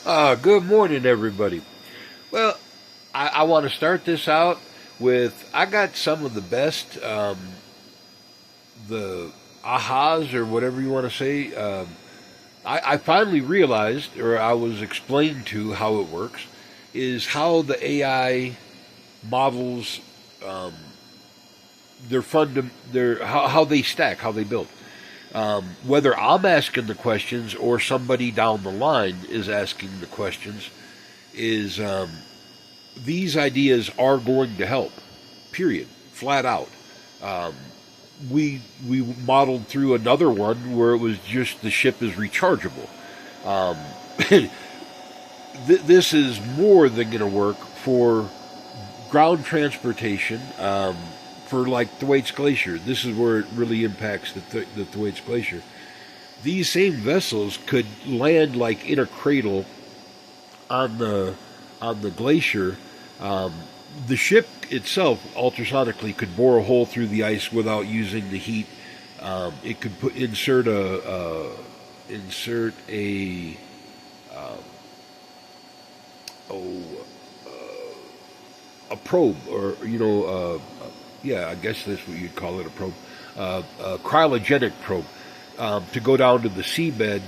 Good morning, everybody. Well, I want to start this out with I got some of the best, the ahas or whatever you want to say. I finally realized, or I was explained to how it works, is how the AI models um, their how they stack, how they build. Whether I'm asking the questions or somebody down the line is asking the questions, is these ideas are going to help. Period. Flat out. Um, we modeled through another one where it was just the ship is rechargeable. Um, this is more than going to work for ground transportation. For like Thwaites Glacier, this is where it really impacts the Thwaites Glacier. These same vessels could land like in a cradle on the glacier. Um, the ship itself ultrasonically could bore a hole through the ice without using the heat. It could insert a um, oh a probe, or yeah, I guess that's what you'd call it, a probe, a cryogenic probe, to go down to the seabed,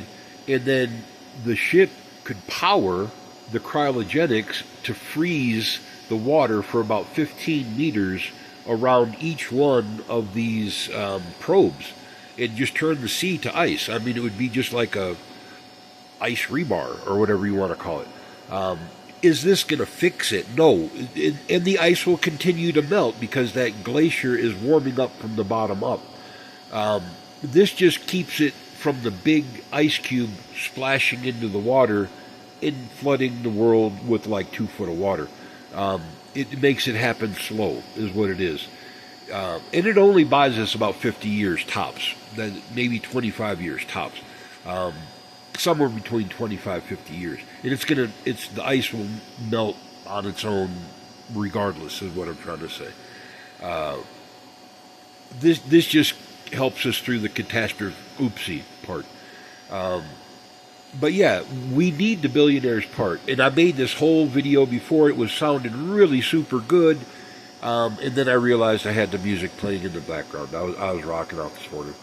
and then the ship could power the cryogenics to freeze the water for about 15 meters around each one of these probes, and just turn the sea to ice. I mean, it would be just like a ice rebar or whatever you want to call it. Is this going to fix it? No. And the ice will continue to melt because that glacier is warming up from the bottom up. This just keeps it from the big ice cube splashing into the water and flooding the world with like 2 foot of water. It makes it happen slow, is what it is. And it only buys us about 50 years tops, maybe 25 years tops. Somewhere between 25 50 years, and the ice will melt on its own regardless, is what I'm trying to say. This just helps us through the catastrophe oopsie part. But yeah, we need the billionaire's part, and I made this whole video before. It was sounding really super good, and then I realized I had the music playing in the background. I was rocking out this morning.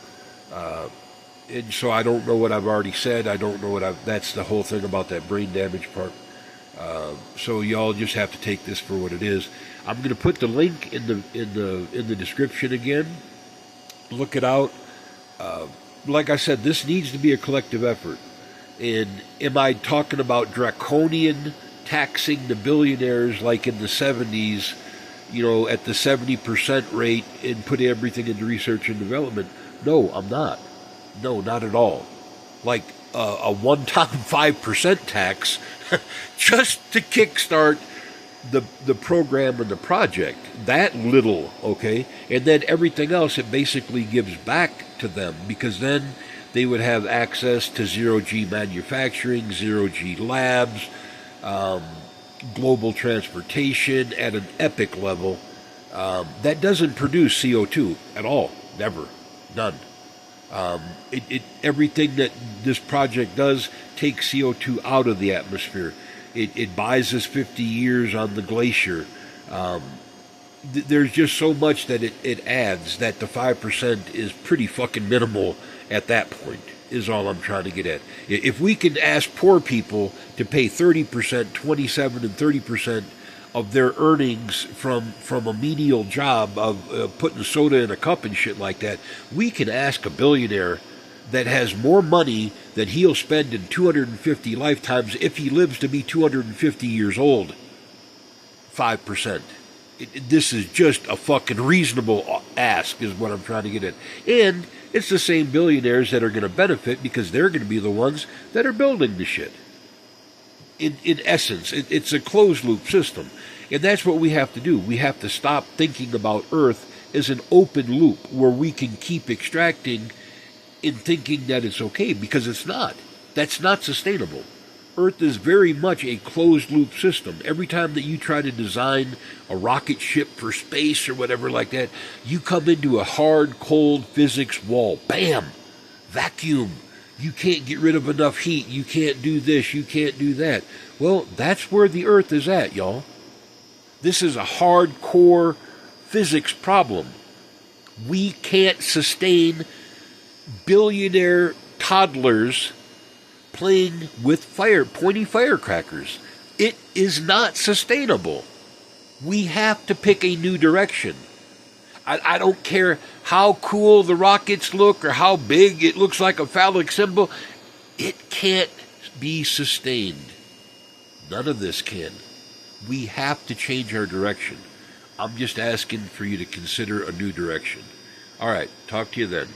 And so I don't know what I've already said. I don't know that's the whole thing about that brain damage part. So y'all just have to take this for what it is. I'm going to put the link in the description again. Look it out. Like I said, this needs to be a collective effort. And am I talking about draconian taxing the billionaires like in the 70s, at the 70% rate, and put everything into research and development? No, I'm not. No, not at all. Like a one-time 5% tax just to kickstart the program and the project. That little, okay? And then everything else it basically gives back to them, because then they would have access to zero-G manufacturing, zero-G labs, global transportation at an epic level. That doesn't produce CO2 at all. Never. None. Everything that this project does takes CO2 out of the atmosphere. It buys us 50 years on the glacier. There's just so much that it adds that the 5% is pretty fucking minimal at that point, is all I'm trying to get at. If we can ask poor people to pay 30%, 27 and 30% of their earnings from a menial job of putting soda in a cup and shit like that, we can ask a billionaire that has more money than he'll spend in 250 lifetimes if he lives to be 250 years old. 5%. This is just a fucking reasonable ask, is what I'm trying to get at. And it's the same billionaires that are going to benefit, because they're going to be the ones that are building the shit. In essence, it's a closed loop system. And that's what we have to do. We have to stop thinking about Earth as an open loop where we can keep extracting and thinking that it's okay, because it's not. That's not sustainable. Earth is very much a closed loop system. Every time that you try to design a rocket ship for space or whatever like that, you come into a hard, cold physics wall. Bam! Vacuum. You can't get rid of enough heat. You can't do this. You can't do that. Well, that's where the Earth is at, y'all. This is a hardcore physics problem. We can't sustain billionaire toddlers playing with pointy firecrackers. It is not sustainable. We have to pick a new direction. I don't care how cool the rockets look or how big it looks like a phallic symbol. It can't be sustained. None of this can. We have to change our direction. I'm just asking for you to consider a new direction. All right, talk to you then.